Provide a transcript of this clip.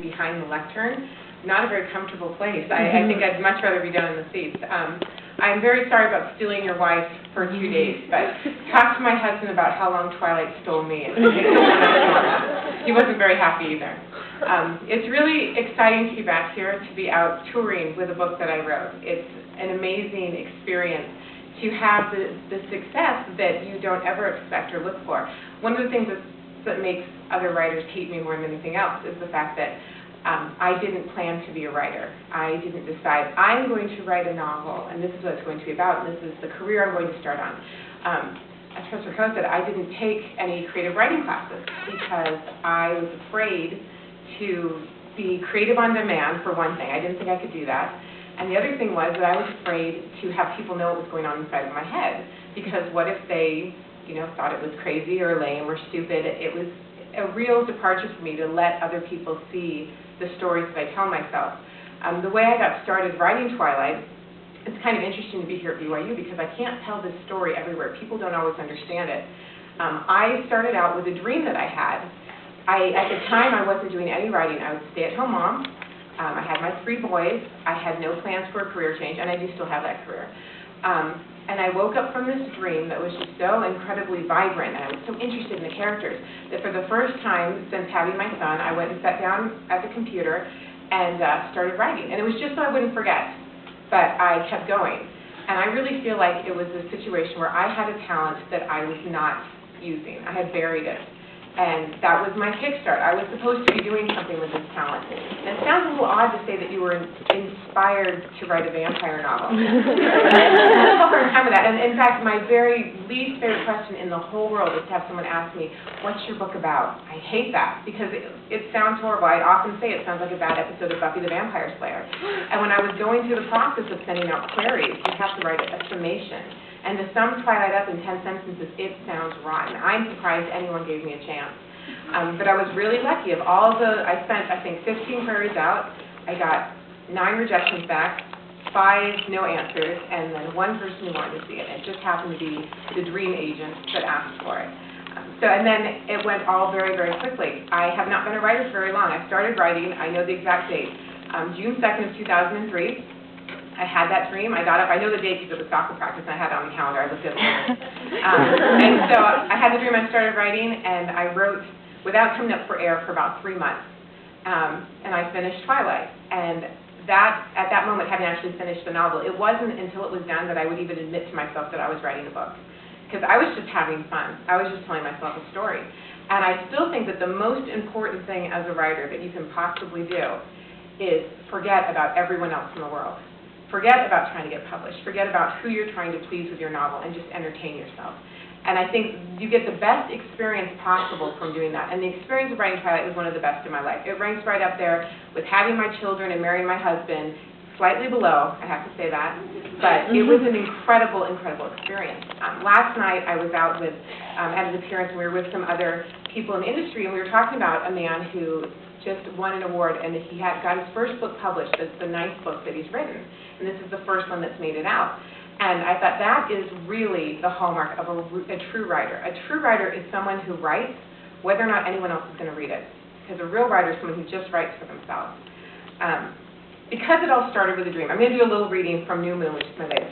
behind the lectern, not a very comfortable place. I think I'd much rather be down in the seats. I'm very sorry about stealing your wife for 2 days, but talk to my husband about how long Twilight stole me. He wasn't very happy either. It's really exciting to be back here, to be out touring with a book that I wrote. It's an amazing experience to have the success that you don't ever expect or look for. One of the things that makes other writers hate me more than anything else is the fact that I didn't plan to be a writer. I didn't decide, I'm going to write a novel, and this is what it's going to be about, and this is the career I'm going to start on. As Professor Coe said, I didn't take any creative writing classes because I was afraid to be creative on demand, for one thing. I didn't think I could do that. And the other thing was that I was afraid to have people know what was going on inside of my head, because what if they, thought it was crazy or lame or stupid? It was a real departure for me to let other people see the stories that I tell myself. The way I got started writing Twilight, it's kind of interesting to be here at BYU because I can't tell this story everywhere. People don't always understand it. I started out with a dream that I had. At the time, I wasn't doing any writing. I was a stay-at-home mom. I had my 3 boys. I had no plans for a career change, and I do still have that career. And I woke up from this dream that was just so incredibly vibrant, and I was so interested in the characters, that for the first time since having my son, I went and sat down at the computer and started writing. And it was just so I wouldn't forget, but I kept going. And I really feel like it was a situation where I had a talent that I was not using. I had buried it. And that was my kickstart. I was supposed to be doing something with this talent. And it sounds a little odd to say that you were inspired to write a vampire novel. And in fact, my very least favorite question in the whole world is to have someone ask me, what's your book about? I hate that because it sounds horrible. I often say it sounds like a bad episode of Buffy the Vampire Slayer. And when I was going through the process of sending out queries, you have to write a summation. And to sum Twilight up in 10 sentences, it sounds rotten. I'm surprised anyone gave me a chance. But I was really lucky. Of all I sent, I think, 15 queries out. I got 9 rejections back, 5 no answers, and then 1 person who wanted to see it. It just happened to be the dream agent that asked for it. And then it went all very, very quickly. I have not been a writer for very long. I started writing, I know the exact date, June 2nd of 2003. I had that dream. I got up. I know the date because it was soccer practice, and I had it on the calendar. I looked at it. And so I had the dream. I started writing, and I wrote without coming up for air for about 3 months. And I finished Twilight. And at that moment, having actually finished the novel, it wasn't until it was done that I would even admit to myself that I was writing a book. Because I was just having fun. I was just telling myself a story. And I still think that the most important thing as a writer that you can possibly do is forget about everyone else in the world. Forget about trying to get published. Forget about who you're trying to please with your novel and just entertain yourself. And I think you get the best experience possible from doing that. And the experience of writing Twilight was one of the best in my life. It ranks right up there with having my children and marrying my husband, slightly below, I have to say that. But it was an incredible, incredible experience. Last night I was out with, at an appearance, and we were with some other people in the industry, and we were talking about a man who just won an award, and he got his first book published. It's the 9th book that he's written, and this is the first one that's made it out. And I thought that is really the hallmark of a true writer. A true writer is someone who writes whether or not anyone else is going to read it, because a real writer is someone who just writes for themselves. Because it all started with a dream, I'm going to do a little reading from New Moon, which is my latest